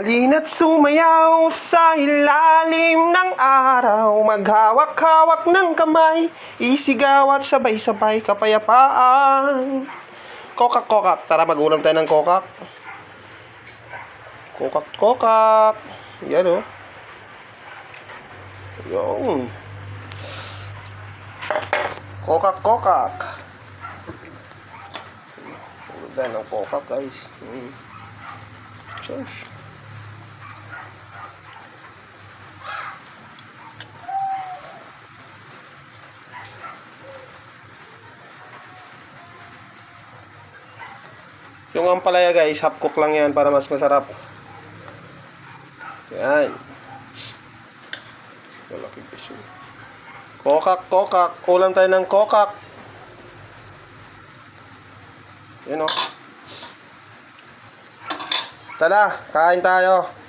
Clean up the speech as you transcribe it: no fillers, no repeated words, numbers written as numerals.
Halina't sumayaw sa ilalim ng araw, maghawak-hawak ng kamay, isigaw at sabay-sabay kapayapaan. Kokak-kokak, tara mag-ulam tayo ng kokak. Kokak-kokak. Yan o. Yung. Kokak-kokak. Ulam tayo ng kokak, guys. Cheers. Yung ampalaya guys, half cook lang yan para mas masarap. Yan. Malaki piso. Kokak, kokak. Ulam tayo ng kokak. Yan o. Tara, kain tayo.